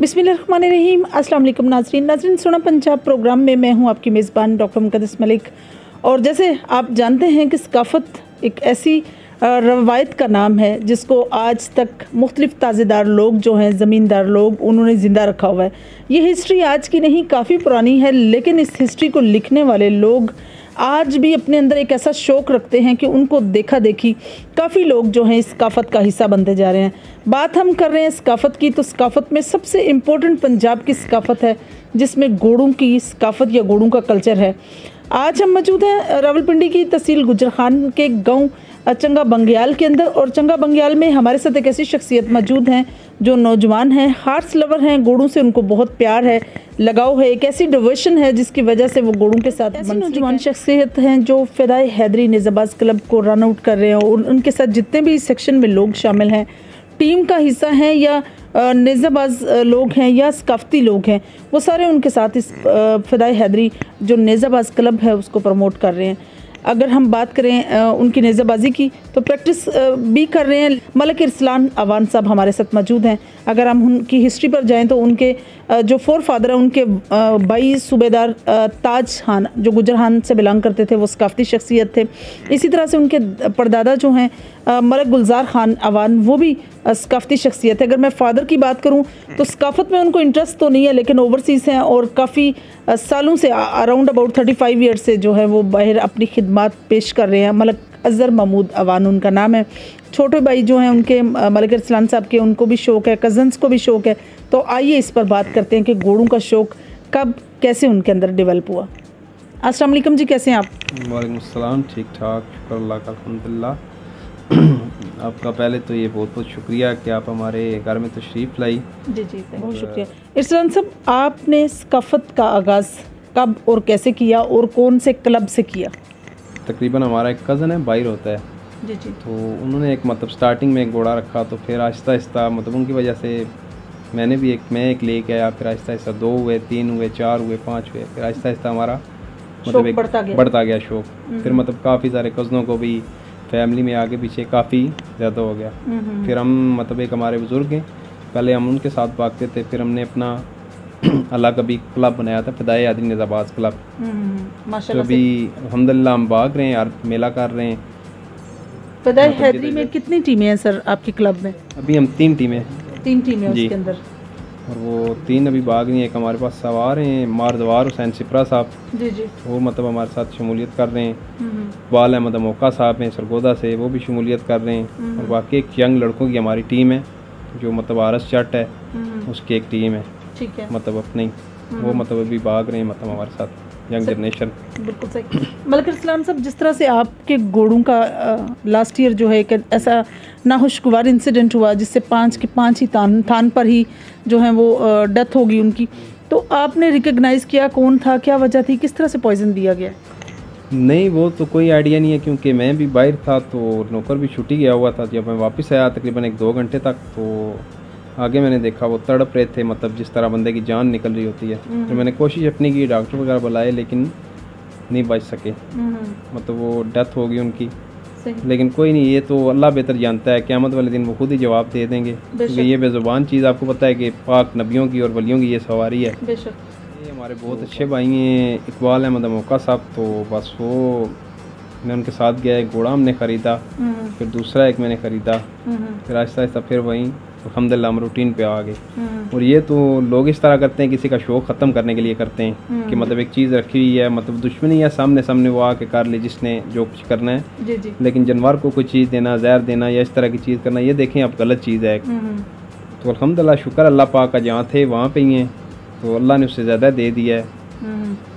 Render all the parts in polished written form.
बिस्मिल्लाहिर्रहमानिर्रहीम। अस्सलाम वालेकुम नाज़रीन सुना पंजाब प्रोग्राम में मैं हूं आपकी मेज़बान डॉक्टर मुक़द्दस मलिक। और जैसे आप जानते हैं कि सकाफ़त एक ऐसी रवायत का नाम है जिसको आज तक मुख्तलिफ़ ताज़ेदार लोग जो हैं, ज़मींदार लोग, उन्होंने ज़िंदा रखा हुआ है। ये हिस्ट्री आज की नहीं, काफ़ी पुरानी है, लेकिन इस हिस्ट्री को लिखने वाले लोग आज भी अपने अंदर एक ऐसा शौक़ रखते हैं कि उनको देखा देखी काफ़ी लोग जो हैं इस सकाफ़त का हिस्सा बनते जा रहे हैं। बात हम कर रहे हैं सकाफ़त की, तो सकाफ़त में सबसे इम्पोर्टेंट पंजाब की सकाफ़त है जिसमें गोड़ों की सकाफ़त या गोड़ों का कल्चर है। आज हम मौजूद हैं रावलपिंडी की तहसील गुजर खान के गांव चंगा बंग्याल के अंदर, और चंगा बंग्याल में हमारे साथ एक ऐसी शख्सियत मौजूद हैं जो नौजवान हैं, हार्स लवर हैं, गोड़ों से उनको बहुत प्यार है, लगाव है, एक ऐसी डिवोशन है जिसकी वजह से वो गोड़ों के साथ ऐसी नौजवान शख्सियत हैं जो फ़िदाए हैदरी नेज़ाबाज़ क्लब को रन आउट कर रहे हैं। और उनके साथ जितने भी इस सेक्शन में लोग शामिल हैं, टीम का हिस्सा हैं या नेज़ाबाज़ लोग हैं या सकाफ़ती लोग हैं, वो सारे उनके साथ इस फ़िदाए हैदरी जो नेज़ाबाज़ क्लब है उसको प्रमोट कर रहे हैं। अगर हम बात करें उनकी नेज़ाबाजी की, तो प्रैक्टिस भी कर रहे हैं। मलिक इरसलान अवान साहब हमारे साथ मौजूद हैं। अगर हम उनकी हिस्ट्री पर जाएं तो उनके जो फोर फादर हैं, उनके भाई सूबेदार ताज खान जो गुजर खान से बिलोंग करते थे, वो सकाफ़ती शख्सियत थे। इसी तरह से उनके परदादा जो हैं मलिक गुलजार खान अवान, वो भी सकाफ़ती शख्सियत है। अगर मैं फ़ादर की बात करूं तो सकाफ़त में उनको इंटरेस्ट तो नहीं है, लेकिन ओवरसीज़ हैं और काफ़ी सालों से अराउंड अबाउट 35 ईयर्स से जो है वो बाहर अपनी खिदमात पेश कर रहे हैं। मलिक अज़हर महमूद अवान उनका नाम है। छोटे भाई जो हैं उनके मलिक इरसलान साहब के, उनको भी शौक़ है, कज़न्स को भी शौक़ है। तो आइए इस पर बात करते हैं कि घोड़ों का शौक़ कब कैसे उनके अंदर डेवलप हुआ। अस्सलाम वालेकुम जी, कैसे हैं आप? वालेकुम अस्सलाम, ठीक ठाक, शुक्र अल्लाह का, अल्हम्दुलिल्लाह। आपका पहले तो ये बहुत बहुत शुक्रिया कि आप हमारे घर में तशरीफ़ लाई। जी जी, बहुत शुक्रिया। इरसलान साहब, आपने सकाफ़त का आगाज़ कब और कैसे किया और कौन से क्लब से किया? तकरीबन हमारा एक कज़न है, बाहर होता है जी जी, तो उन्होंने एक मतलब स्टार्टिंग में एक घोड़ा रखा, तो फिर आहिस्ता आहिस्ता मतलब उनकी वजह से मैं एक लेके आया, फिर आहिस्ता आहिस्ता 2 हुए, 3 हुए, 4 हुए, 5 हुए, फिर आहिस्ता आहिस्ता हमारा मतलब एक बढ़ता गया शौक़। फिर मतलब काफ़ी सारे कज़नों को भी फैमिली में आगे पीछे काफ़ी ज़्यादा हो गया। फिर हम मतलब एक हमारे बुज़ुर्ग हैं, पहले हम उनके साथ भागते थे, फिर हमने अपना अलग अभी क्लब बनाया था, फ़िदाए हैदरी नेज़ाबाज़ क्लब। तो अभी अल्हम्दुलिल्लाह हम भाग रहे हैं यार, मेला कर रहे हैं। फ़िदाए हैदरी में कितनी टीमें हैं सर आपके क्लब में? अभी हम 3 टीमें उसके अंदर, और वो 3 अभी भाग रही हैं। एक हमारे पास सवार हैं मारदवार हुसैन सिपरा साहब, जी जी, वो मतलब हमारे साथ शमूलियत कर रहे हैं। वाल अहमद मौका साहब हैं सरगोदा से, वो भी शमूलियत कर रहे हैं। और बाकी एक यंग लड़कों की हमारी टीम है जो मतलब आरस चट है, उसकी एक टीम है, ठीक है, मतलब अपनी वो मतलब अभी भाग रहे हैं मतलब हमारे साथ यंग जनरेशन। बिल्कुल सही। मलिक इरसलान साहब, जिस तरह से आपके घोड़ों का लास्ट ईयर जो है एक ऐसा नाखुशगवार इंसिडेंट हुआ जिससे 5 के 5 ही थान पर ही जो है वो डेथ होगी उनकी, तो आपने रिकग्नाइज़ किया कौन था, क्या वजह थी, किस तरह से पॉइजन दिया गया? नहीं, वो तो कोई आइडिया नहीं है, क्योंकि मैं भी बाहर था तो नौकर भी छुट्टी गया हुआ था। जब मैं वापस आया तकरीबन 1-2 घंटे तक, तो आगे मैंने देखा वो तड़प रहे थे, मतलब जिस तरह बंदे की जान निकल रही होती है। तो मैंने कोशिश अपनी की, डॉक्टर वगैरह बुलाए, लेकिन नहीं बच सके, मतलब वो डेथ हो गई उनकी। लेकिन कोई नहीं, ये तो अल्लाह बेहतर जानता है, क़यामत वाले दिन वो खुद ही जवाब दे देंगे, क्योंकि ये बेज़ुबान चीज़ आपको पता है कि पाक नबियों की और वलियों की ये सवारी है। ये हमारे बहुत अच्छे भाई हैं इकबाल अहमद मौका साहब, तो बस वो मैं उनके साथ गया, एक घोड़ा हमने ख़रीदा, फिर दूसरा एक मैंने ख़रीदा, फिर आहिस्ता आहिस्ता फिर वहीं अल्हम्दुलिल्लाह हम रूटीन पे आ गए। और ये तो लोग इस तरह करते हैं, किसी का शौक़ ख़त्म करने के लिए करते हैं कि मतलब एक चीज़ रखी हुई है, मतलब दुश्मनी है, सामने वो आके कर ले जिसने जो कुछ करना है। जी जी। लेकिन जानवर को कोई चीज़ देना, जहर देना या इस तरह की चीज़ करना, ये देखें आप गलत चीज़ है। तो अल्हम्दुलिल्लाह शुक्र अल्लाह पाक का, जहाँ थे वहाँ पे ही हैं, तो अल्लाह ने उससे ज़्यादा दे दिया है।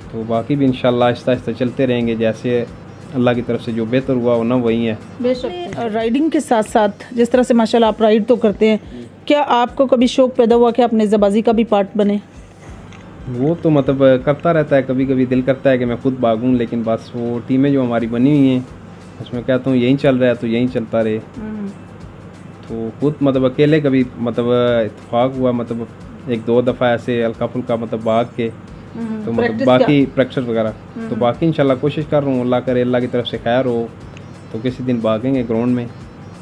तो बाकी भी इंशाल्लाह आहिस्ता आहिस्ता चलते रहेंगे, जैसे अल्लाह की तरफ से जो बेहतर हुआ होना वही है। बेशक राइडिंग के साथ साथ जिस तरह से माशाल्लाह आप राइड तो करते हैं, क्या आपको कभी शौक़ पैदा हुआ कि आप नेज़ाबाजी का भी पार्ट बने? वो तो मतलब करता रहता है, कभी कभी दिल करता है कि मैं खुद भागूं, लेकिन बस वो टीमें जो हमारी बनी हुई हैं उसमें कहता हूँ यहीं चल रहा है तो यहीं चलता रहे। तो खुद मतलब अकेले कभी मतलब इत्तेफाक हुआ, मतलब 1-2 दफ़ा ऐसे हल्का फुल्का मतलब भाग के, तो मतलब बाकी प्रैक्टिस वगैरह, तो बाकी इंशाल्लाह कोशिश कर रहा हूँ, अल्लाह करे अल्लाह की तरफ से खैर हो तो किसी दिन भागेंगे ग्राउंड में।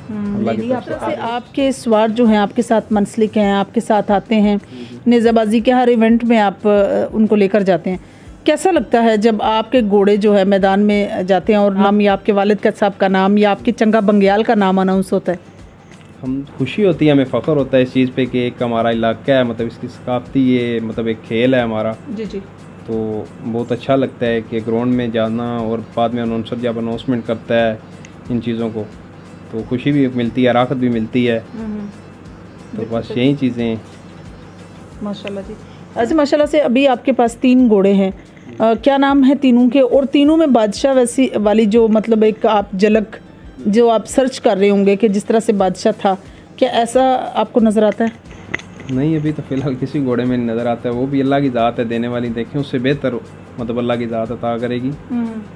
अल्लाह की तरफ से। आपके स्वार जो हैं आपके साथ मनसलिक हैं, आपके साथ आते हैं, नेज़ाबाजी के हर इवेंट में आप उनको लेकर जाते हैं। कैसा लगता है जब आपके घोड़े जो है मैदान में जाते हैं और नाम या आपके वालिद का साहब का नाम या आपके चंगा बंग्याल का नाम अनाउंस होता है? हम खुशी होती है, हमें फ़ख्र होता है इस चीज़ पे कि एक हमारा इलाका है, मतलब इसकी सकाफती ये मतलब एक खेल है हमारा। जी जी। तो बहुत अच्छा लगता है कि ग्राउंड में जाना और बाद में अनाउंसर जब अनाउंसमेंट करता है इन चीज़ों को तो खुशी भी मिलती है, राहत भी मिलती है। तो बस यही चीज़ें। माशाल्लाह जी। ऐसे माशाल्लाह से अभी आपके पास 3 घोड़े हैं, क्या नाम है तीनों के? और तीनों में बादशाह वैसी वाली जो मतलब एक आप झलक जो आप सर्च कर रहे होंगे कि जिस तरह से बादशाह था, क्या ऐसा आपको नज़र आता है? नहीं, अभी तो फ़िलहाल किसी घोड़े में नहीं नज़र आता है। वो भी अल्लाह की ज़ात है देने वाली, देखें उससे बेहतर मतलब अल्लाह की ज़ात अता करेगी।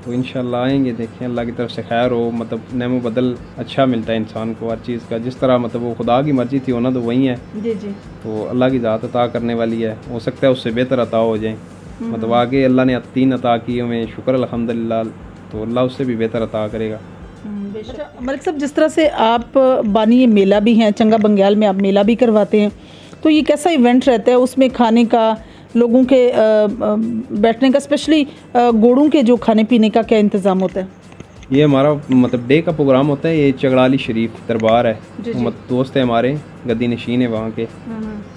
तो इंशाल्लाह आएंगे, देखें अल्लाह की तरफ से खैर हो। मतलब नेमो बदल अच्छा मिलता है इंसान को हर चीज़ का, जिस तरह मतलब वो खुदा की मर्ज़ी थी होना तो वही है। जी जी। तो अल्लाह की ज़ात अता करने वाली है, हो सकता है उससे बेहतर अता हो जाए। मतलब आगे अल्लाह ने 3 अता किए हमें, शुक्र अल्हम्दुलिल्लाह, तो अल्लाह उससे भी बेहतर अता करेगा। अच्छा मलिक साहब, जिस तरह से आप बानी ये मेला भी हैं, चंगा बंग्याल में आप मेला भी करवाते हैं, तो ये कैसा इवेंट रहता है? उसमें खाने का, लोगों के बैठने का, स्पेशली घोड़ों के जो खाने पीने का क्या इंतज़ाम होता है? ये हमारा मतलब डे का प्रोग्राम होता है। ये चगड़ाली शरीफ दरबार है, मतलब दोस्त है हमारे, गद्दी नशीन है वहाँ के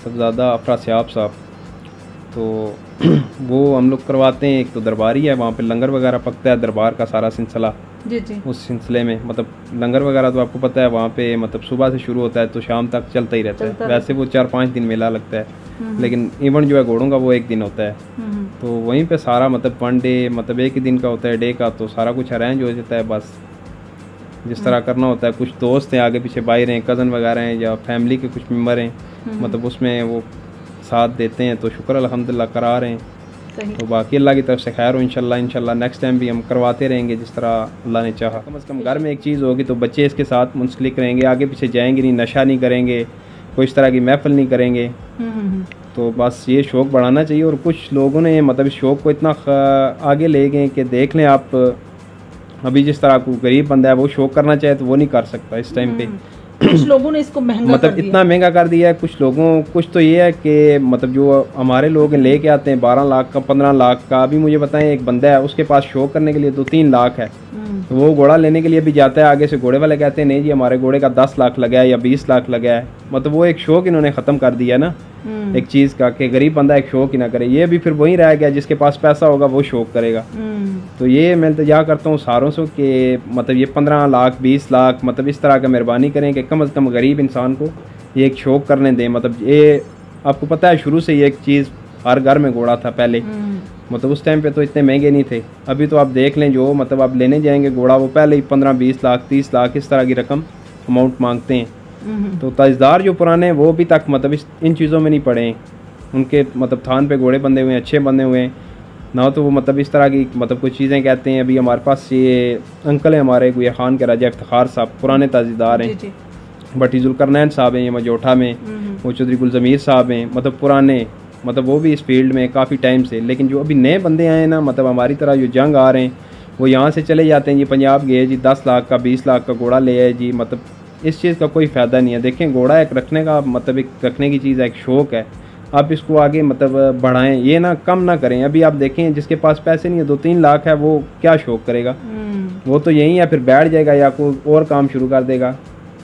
सबज़ादा अफरा सियाब साहब। तो वो हम लोग करवाते हैं। एक तो दरबारी है, वहाँ पे लंगर वगैरह पकता है, दरबार का सारा सिलसिला। जी जी। उस सिलसिले में मतलब लंगर वगैरह तो आपको पता है वहाँ पे मतलब सुबह से शुरू होता है तो शाम तक चलता ही रहता है। वैसे वो 4-5 दिन मेला लगता है, लेकिन इवेंट जो है घोड़ों का वो एक दिन होता है। तो वहीं पे सारा मतलब 1 डे मतलब एक ही दिन का होता है डे का, तो सारा कुछ अरेंज हो जाता है। बस जिस तरह करना होता है। कुछ दोस्त हैं आगे पीछे बाहर हैं, कज़न वगैरह हैं या फैमिली के कुछ मेम्बर हैं, मतलब उसमें वो साथ देते हैं। तो शुक्र अल्हम्दुलिल्लाह करा रहे हैं। तो बाकी अल्लाह की तरफ से खैर हो। इंशाल्लाह नेक्स्ट टाइम भी हम करवाते रहेंगे जिस तरह अल्लाह ने चाहा। कम से कम घर में एक चीज़ होगी तो बच्चे इसके साथ मुंसलिक रहेंगे, आगे पीछे जाएंगे नहीं, नशा नहीं करेंगे, कोई इस तरह की महफिल नहीं करेंगे। तो बस ये शौक़ बढ़ाना चाहिए। और कुछ लोगों ने मतलब इस शौक़ को इतना आगे ले गए कि देख लें आप, अभी जिस तरह को गरीब बंदा है वो शौक़ करना चाहे तो वो नहीं कर सकता इस टाइम पे। कुछ लोगों ने इसको महंगा मतलब इतना महंगा कर दिया है कुछ लोगों। कुछ तो ये है कि मतलब जो हमारे लोग लेके आते हैं 12 लाख का, 15 लाख का। अभी मुझे बताएं एक बंदा है उसके पास शो करने के लिए 2-3 लाख है, तो वो घोड़ा लेने के लिए भी जाता है। आगे से घोड़े वाले कहते हैं नहीं जी हमारे घोड़े का 10 लाख लगा है या 20 लाख लगा है। मतलब वो एक शौक इन्होंने ख़त्म कर दिया ना एक चीज़ का, कि गरीब बंदा एक शौक ही ना करे। ये भी फिर वही रह गया, जिसके पास पैसा होगा वो शौक करेगा। तो ये मैं इल्तिजा करता हूँ सारों से कि मतलब ये 15 लाख 20 लाख मतलब इस तरह का मेहरबानी करें कि कम से कम गरीब इंसान को ये एक शौक करने दें। मतलब ये आपको पता है शुरू से ये एक चीज़ हर घर में घोड़ा था पहले। मतलब उस टाइम पे तो इतने महंगे नहीं थे। अभी तो आप देख लें जो मतलब आप लेने जाएंगे घोड़ा वो पहले ही 15-20 लाख 30 लाख इस तरह की रकम अमाउंट मांगते हैं। तो ताजदार जो पुराने हैं वो अभी तक मतलब इन चीज़ों में नहीं पड़े हैं। उनके मतलब थान पे घोड़े बंधे हुए हैं, अच्छे बंधे हुए हैं ना। तो वो मतलब इस तरह की मतलब कुछ चीज़ें कहते हैं। अभी हमारे पास ये अंकल हैं हमारे गुया खान के राजा इफ्तिखार साहब, पुराने ताजदार हैं। भट्टी जुल्करनैन साहब हैं ये मजोठा में, वो चौधरी गुलजमीर साहब हैं, मतलब पुराने, मतलब वो भी इस फील्ड में काफ़ी टाइम से। लेकिन जो अभी नए बंदे आए ना, मतलब हमारी तरह जो जंग आ रहे हैं वो यहाँ से चले जाते हैं जी, पंजाब गए जी 10 लाख का 20 लाख का घोड़ा ले आए जी। मतलब इस चीज़ का कोई फ़ायदा नहीं है। देखें घोड़ा एक रखने का मतलब एक रखने की चीज़ है, एक शौक़ है। आप इसको आगे मतलब बढ़ाएं, ये ना कम ना करें। अभी आप देखें जिसके पास पैसे नहीं है 2-3 लाख है वो क्या शौक़ करेगा? वो तो यही है, फिर बैठ जाएगा या कोई और काम शुरू कर देगा।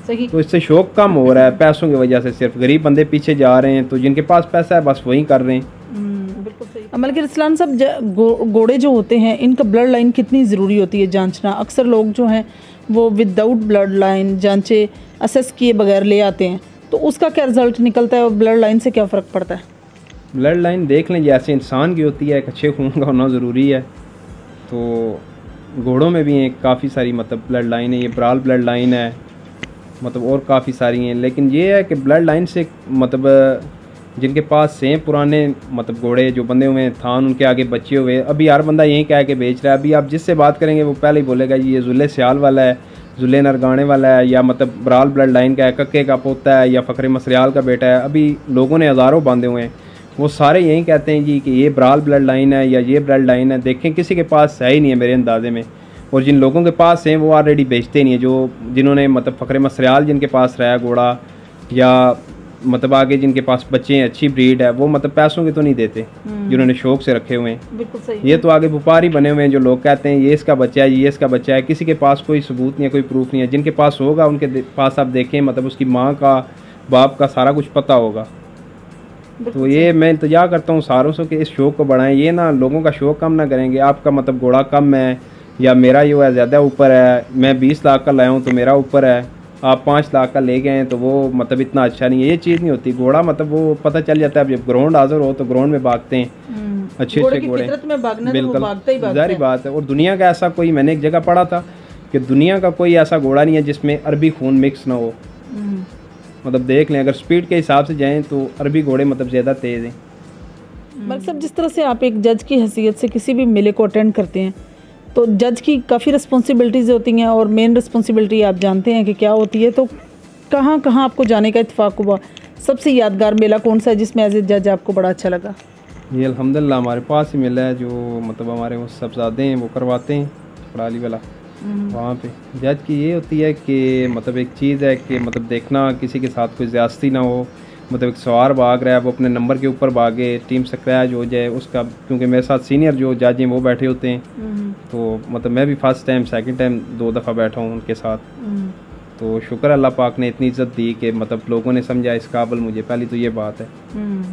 सही। तो इससे शौक़ कम हो रहा है पैसों की वजह से। सिर्फ गरीब बंदे पीछे जा रहे हैं, तो जिनके पास पैसा है बस वही कर रहे हैं। बिल्कुल सही। मलिक रसलान साहब, घोड़े जो होते हैं इनका ब्लड लाइन कितनी ज़रूरी होती है जांचना? अक्सर लोग जो हैं वो विदाउट ब्लड लाइन जांचे असेस किए बगैर ले आते हैं, तो उसका क्या रिज़ल्ट निकलता है और ब्लड लाइन से क्या फ़र्क पड़ता है? ब्लड लाइन देख लें जैसे इंसान की होती है, एक अच्छे खून का होना ज़रूरी है। तो घोड़ों में भी काफ़ी सारी मतलब ब्लड लाइन है। ये ब्राल ब्लड लाइन है, मतलब और काफ़ी सारी हैं। लेकिन ये है कि ब्लड लाइन से मतलब जिनके पास सेम पुराने मतलब घोड़े जो बंधे हुए थान उनके आगे बच्चे हुए, अभी हर बंदा यही कह के बेच रहा है। अभी आप जिससे बात करेंगे वो पहले ही बोलेगा जी ये जुल्ले सियाल वाला है, जुल्ले नरगाने वाला है, या मतलब ब्राल ब्लड लाइन का है, कक्के का पोता है, या फ़खरे मसरियाल का बेटा है। अभी लोगों ने हज़ारों बांधे हुए हैं, वो सारे यही कहते हैं जी कि ये ब्राल ब्लड लाइन है या ये ब्लड लाइन है। देखें किसी के पास है ही नहीं है मेरे अंदाजे में। और जिन लोगों के पास हैं वो ऑलरेडी बेचते नहीं है, जो जिन्होंने मतलब फ़खरे मसरियाल जिनके पास रहा है घोड़ा, या मतलब आगे जिनके पास बच्चे हैं, अच्छी ब्रीड है, वो मतलब पैसों के तो नहीं देते, जिन्होंने शौक से रखे हुए हैं। बिल्कुल सही। ये तो आगे व्यापारी बने हुए हैं, जो लोग कहते हैं ये इसका बच्चा है, ये इसका बच्चा है, किसी के पास कोई सबूत नहीं है, कोई प्रूफ नहीं है। जिनके पास होगा उनके पास आप देखें, मतलब उसकी माँ का, बाप का सारा कुछ पता होगा। तो ये मैं इल्तिजा करता हूँ सारों से कि इस शौक़ को बढ़ाएं, ये ना लोगों का शौक़ कम ना करेंगे। आपका मतलब घोड़ा कम है या मेरा जो है ज़्यादा ऊपर है, मैं 20 लाख का लाया हूँ तो मेरा ऊपर है, आप 5 लाख का ले गए हैं तो वो मतलब इतना अच्छा नहीं है। ये चीज़ नहीं होती। घोड़ा मतलब वो पता चल जाता है, जब ग्राउंड हाजिर हो तो ग्राउंड में भागते हैं अच्छे अच्छे घोड़े, बिल्कुल जारी बात है। और दुनिया का ऐसा कोई, मैंने एक जगह पढ़ा था कि दुनिया का कोई ऐसा घोड़ा नहीं है जिसमें अरबी खून मिक्स ना हो। मतलब देख लें, अगर स्पीड के हिसाब से जाएं तो अरबी घोड़े मतलब ज़्यादा तेज़ हैं। मलिक साहब, जिस तरह से आप एक जज की हैसियत से किसी भी मेले को अटेंड करते हैं तो जज की काफ़ी रिस्पॉन्सिबिलिटीज़ होती हैं, और मेन रिस्पॉन्सिबिलिटी आप जानते हैं कि क्या होती है। तो कहाँ कहाँ आपको जाने का इत्तेफाक हुआ? सबसे यादगार मेला कौन सा है जिसमें एज ए जज आपको बड़ा अच्छा लगा? ये अल्हम्दुलिल्लाह हमारे पास ही मेला है, जो मतलब हमारे वो सबजादे हैं वो करवाते हैं, पड़ाली वाला। वहाँ पे जज की ये होती है कि मतलब एक चीज़ है कि मतलब देखना किसी के साथ कोई ज़्यादती ना हो। मतलब एक सवार भाग रहा है, वो अपने नंबर के ऊपर भागे, टीम से क्रैश हो जाए उसका, क्योंकि मेरे साथ सीनियर जो जज हैं वो बैठे होते हैं। तो मतलब मैं भी फर्स्ट टाइम सेकंड टाइम 2 दफ़ा बैठा हूँ उनके साथ। तो शुक्र अल्लाह पाक ने इतनी इज़्ज़त दी कि मतलब लोगों ने समझा इस काबिल मुझे, पहली तो ये बात है।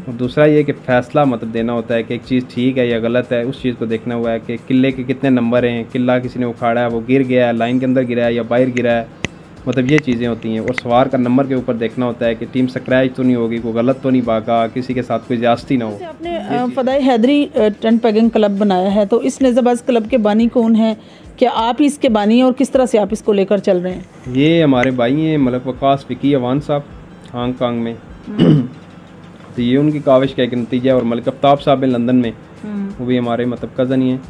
और दूसरा ये कि फ़ैसला मतलब देना होता है कि एक चीज़ ठीक है या गलत है, उस चीज़ को देखना हुआ है कि किले के कितने नंबर हैं, किला किसी ने उखाड़ा है, वो गिर गया है, लाइन के अंदर गिरा है या बाहर गिरा है, मतलब ये चीज़ें होती हैं। और सवार का नंबर के ऊपर देखना होता है कि टीम स्क्रैच तो नहीं होगी, कोई गलत तो नहीं भागा, किसी के साथ कोई ज़्यादती ना हो। आपने फ़दाई हैदरी टेंट पेगिंग क्लब बनाया है, तो इस नेज़ाबाज क्लब के बानी कौन है? क्या आप ही इसके बानी हैं और किस तरह से आप इसको लेकर चल रहे हैं? ये हमारे भाई हैं मलिक वकास फ़िकी अवान साहब, हांगकांग में। तो ये उनकी काविश का एक नतीजा है। और मलिक आफ्ताब साहब हैं लंदन में, वो भी हमारे मतलब कज़न ही हैं।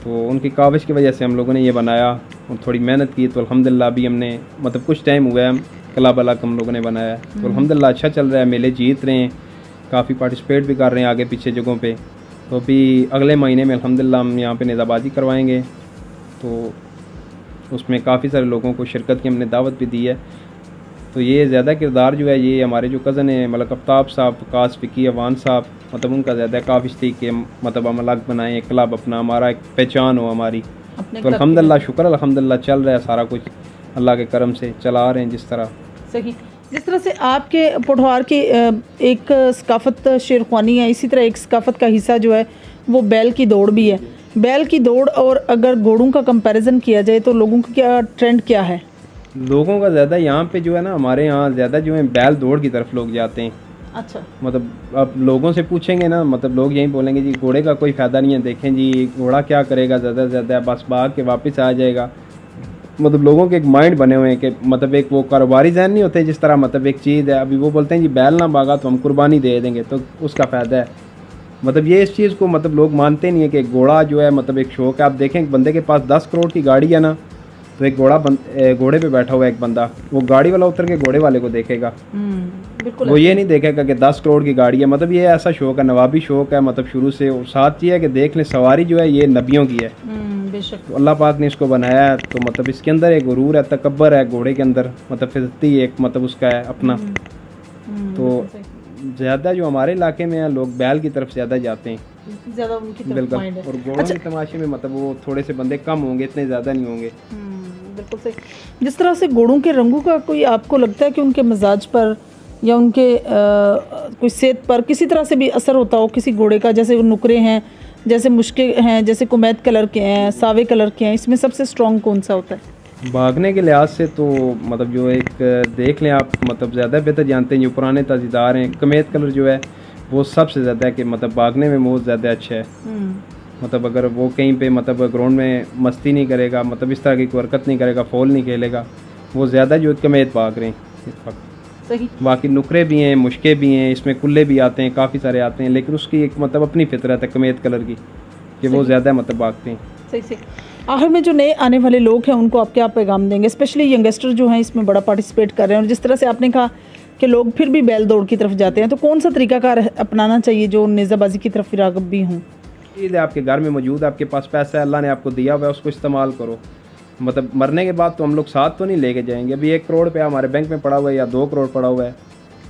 तो उनकी काविश की वजह से हम लोगों ने ये बनाया और थोड़ी मेहनत की। तो अल्हम्दुलिल्लाह अभी हमने मतलब कुछ टाइम हुआ है क्लब अलग हम लोगों ने बनाया है। तो अल्हम्दुलिल्लाह अच्छा चल रहा है, मेले जीत रहे हैं, काफ़ी पार्टिसिपेट भी कर रहे हैं आगे पीछे जगहों पे। तो अभी अगले महीने में अल्हम्दुलिल्लाह हम यहाँ पे नेज़ाबाजी करवाएंगे, तो उसमें काफ़ी सारे लोगों को शिरकत की हमने दावत भी दी है। तो ये ज़्यादा किरदार जो है ये हमारे जो कज़न हैं मलिक आफ्ताब साहब, वकास फ़िकी अवान साहब, मतलब उनका ज़्यादा काविश थी कि मतलब हम अलग बनाएं एक क्लब अपना, हमारा एक पहचान हो हमारी। तो अल्हम्दुलिल्लाह शुक्र अल्हम्दुलिल्लाह चल रहा है सारा कुछ, अल्लाह के करम से चला रहे हैं जिस तरह। सही। जिस तरह से आपके पोठवार की एक सकाफ़त शेरख्वानी है, इसी तरह एक सकाफ़त का हिस्सा जो है वो बैल की दौड़ भी है। बैल की दौड़ और अगर घोड़ों का कंपैरिजन किया जाए तो लोगों का क्या ट्रेंड क्या है? लोगों का ज़्यादा यहाँ पे जो है ना, हमारे यहाँ ज़्यादा जो है बैल दौड़ की तरफ लोग जाते हैं। अच्छा। मतलब अब लोगों से पूछेंगे ना, मतलब लोग यही बोलेंगे जी घोड़े का कोई फ़ायदा नहीं है, देखें जी घोड़ा क्या करेगा, ज़्यादा से ज़्यादा बस भाग के वापस आ जाएगा। मतलब लोगों के एक माइंड बने हुए हैं कि मतलब एक वो कारोबारी जहन नहीं होते जिस तरह, मतलब एक चीज़ है, अभी वो बोलते हैं जी बैल ना भागा तो हम कुर्बानी दे देंगे तो उसका फ़ायदा है। मतलब ये इस चीज़ को मतलब लोग मानते नहीं है कि घोड़ा जो है मतलब एक शौक है। आप देखें एक बंदे के पास 10 करोड़ की गाड़ी है ना, तो एक घोड़े पे बैठा हुआ है एक बंदा, वो गाड़ी वाला उतर के घोड़े वाले को देखेगा, वो ये नहीं देखेगा कि 10 करोड़ की गाड़ी है। मतलब ये ऐसा शौक है, नवाबी शौक है मतलब शुरू से। और साथ ये है कि देख लें सवारी जो है ये नबियों की है, तो अल्लाह पाक ने इसको बनाया है। तो मतलब इसके अंदर एक गुरूर है, तकब्बर है घोड़े के अंदर, मतलब फिजती एक मतलब उसका है अपना। तो ज़्यादा जो हमारे इलाके में है लोग बैल की तरफ ज़्यादा जाते हैं, ज़्यादा उनकी तरफ बिल्कुल। माइंड है। और घोड़ों के तमाशे में मतलब वो थोड़े से बंदे कम होंगे, इतने ज़्यादा नहीं होंगे। बिल्कुल सही। जिस तरह से घोड़ों के रंगों का कोई आपको लगता है कि उनके मिजाज पर या उनके कोई सेहत पर किसी तरह से भी असर होता हो किसी घोड़े का? जैसे नुकरे हैं, जैसे मुश्के हैं, जैसे कुमैत कलर के हैं, सावे कलर के हैं, इसमें सबसे स्ट्रॉन्ग कौन सा होता है? भागने के लिहाज से तो मतलब जो एक देख लें आप, मतलब ज़्यादा बेहतर जानते हैं जो पुराने ताजीदार हैं, कमेत कलर जो है वो सबसे ज़्यादा है कि मतलब भागने में बहुत ज़्यादा अच्छा है। मतलब अगर वो कहीं पे मतलब ग्राउंड में मस्ती नहीं करेगा, मतलब इस तरह की हरकत नहीं करेगा, फॉल नहीं खेलेगा, वो ज़्यादा जो कमेत भाग रहे हैं इस वक्त। सही। बाकी नुकरे भी हैं, मुश्के भी हैं, इसमें कुल्ले भी आते हैं, काफ़ी सारे आते हैं, लेकिन उसकी एक मतलब अपनी फितरत है कमेत कलर की कि वो ज़्यादा मतलब भागते हैं। सही सही। आखिर में जो नए आने वाले लोग हैं उनको आप क्या पैगाम देंगे, स्पेशली यंगस्टर जो हैं इसमें बड़ा पार्टिसिपेट कर रहे हैं, और जिस तरह से आपने कहा कि लोग फिर भी बैल दौड़ की तरफ जाते हैं, तो कौन सा तरीकाकार अपनाना चाहिए जो नेज़ाबाजी की तरफ राग़िब भी हों? चीज़ है आपके घर में मौजूद, आपके पास पैसा है, अल्लाह ने आपको दिया हुआ है, उसको इस्तेमाल करो। मतलब मरने के बाद तो हम लोग साथ तो नहीं लेके जाएंगे। अभी 1 करोड़ रुपया हमारे बैंक में पड़ा हुआ है या 2 करोड़ पड़ा हुआ है,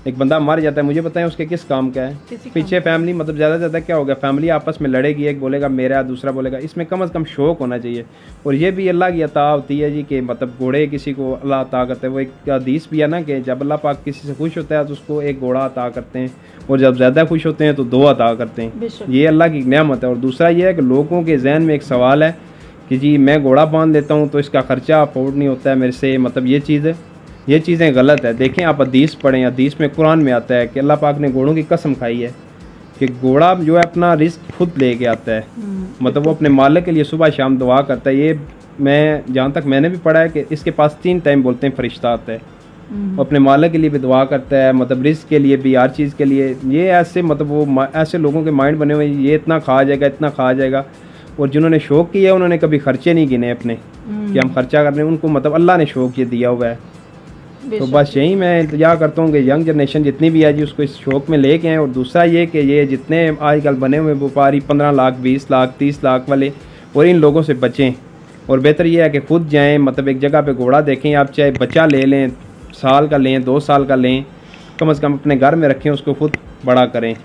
एक बंदा मर जाता है, मुझे बताएं उसके किस काम का है? पीछे फैमिली, मतलब ज़्यादा से ज़्यादा क्या होगा, फैमिली आपस में लड़ेगी, एक बोलेगा मेरा, दूसरा बोलेगा। इसमें कम से कम शौक़ होना चाहिए। और ये भी अल्लाह की अता होती है जी कि मतलब घोड़े किसी को अल्लाह अता करते हैं। वो एक हदीस भी है ना कि जब अल्लाह पाक किसी से खुश होता है तो उसको एक घोड़ा अता करते हैं, और जब ज़्यादा खुश होते हैं तो 2 अता करते हैं। ये अल्लाह की नेमत है। और दूसरा ये है कि लोगों के जहन में एक सवाल है कि जी मैं घोड़ा बांध लेता हूँ तो इसका ख़र्चा अफोर्ड नहीं होता है मेरे से, मतलब ये चीज़ें गलत है। देखें आप हदीस पढ़ें, हदीस में कुरान में आता है कि अल्लाह पाक ने घोड़ों की कसम खाई है कि घोड़ा जो है अपना रिस्क खुद लेके आता है। मतलब वो अपने मालिक के लिए सुबह शाम दुआ करता है। ये मैं जहाँ तक मैंने भी पढ़ा है कि इसके पास 3 टाइम बोलते हैं फरिश्ता आता है। वो अपने मालिक के लिए भी दुआ करता है, मतलब रिस्क के लिए भी, हर चीज़ के लिए। ये ऐसे मतलब वो ऐसे लोगों के माइंड बने हुए ये इतना खा जाएगा, इतना खा जाएगा। और जिन्होंने शौक़ किया उन्होंने कभी खर्चे नहीं गिने अपने कि हम खर्चा कर रहे हैं, उनको मतलब अल्लाह ने शौक़ ये दिया हुआ है। तो बस यही मैं इंतजार करता हूँ कि यंग जनरेशन जितनी भी है जी उसको इस शौक़ में लेके आएँ। और दूसरा ये कि ये जितने आजकल बने हुए व्यापारी 15 लाख 20 लाख 30 लाख वाले, और इन लोगों से बचें। और बेहतर ये है कि खुद जाएं, मतलब एक जगह पे घोड़ा देखें, आप चाहे बच्चा ले लें, साल का लें, 2 साल का लें, कम से कम अपने घर में रखें, उसको खुद बड़ा करें।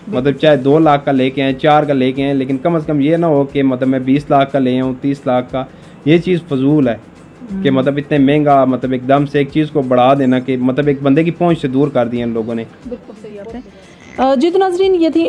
मतलब चाहे 2 लाख का लेके आएँ, 4 का लेके आएँ, लेकिन कम से कम ये ना हो कि मतलब मैं 20 लाख का ले आऊँ, 30 लाख का। ये चीज़ फजूल है कि मतलब इतने महंगा, मतलब एकदम से एक चीज़ को बढ़ा देना कि मतलब एक बंदे की पहुंच से दूर कर दिया इन लोगों ने। बिल्कुल सही आपने। जी तो नाज़रीन, ये थी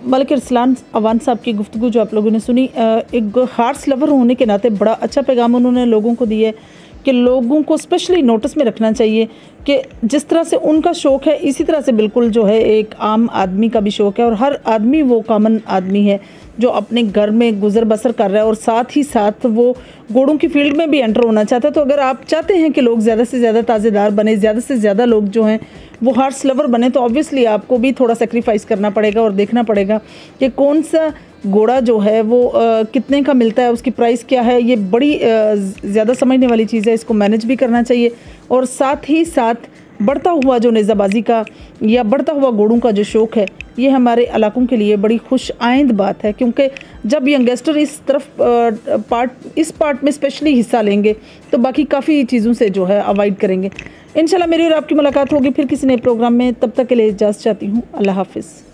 मलिक अरसलान अवान साहब की गुफ्तगू जो आप लोगों ने सुनी। एक हार्स लवर होने के नाते बड़ा अच्छा पैगाम उन्होंने लोगों को दिया है कि लोगों को स्पेशली नोटिस में रखना चाहिए कि जिस तरह से उनका शौक़ है इसी तरह से बिल्कुल जो है एक आम आदमी का भी शौक़ है। और हर आदमी वो कॉमन आदमी है जो अपने घर में गुजर बसर कर रहा है और साथ ही साथ वो घोड़ों की फील्ड में भी एंटर होना चाहता है। तो अगर आप चाहते हैं कि लोग ज़्यादा से ज़्यादा ताज़ेदार बने, ज़्यादा से ज़्यादा लोग जो हैं वो हार्स लवर बने, तो ऑब्वियसली आपको भी थोड़ा सेक्रीफाइस करना पड़ेगा और देखना पड़ेगा कि कौन सा घोड़ा जो है वो कितने का मिलता है, उसकी प्राइस क्या है। ये बड़ी ज़्यादा समझने वाली चीज़ है, इसको मैनेज भी करना चाहिए। और साथ ही साथ बढ़ता हुआ जो नेज़ाबाजी का या बढ़ता हुआ घोड़ों का जो शौक़ है, ये हमारे इलाकों के लिए बड़ी खुश आइंद बात है, क्योंकि जब यंगस्टर इस तरफ इस पार्ट में स्पेशली हिस्सा लेंगे तो बाकी काफ़ी चीज़ों से जो है अवॉइड करेंगे। इंशाल्लाह मेरी और आपकी मुलाकात होगी फिर किसी नए प्रोग्राम में। तब तक के लिए इजाज़त चाहती हूँ। अल्लाह हाफ़िज़।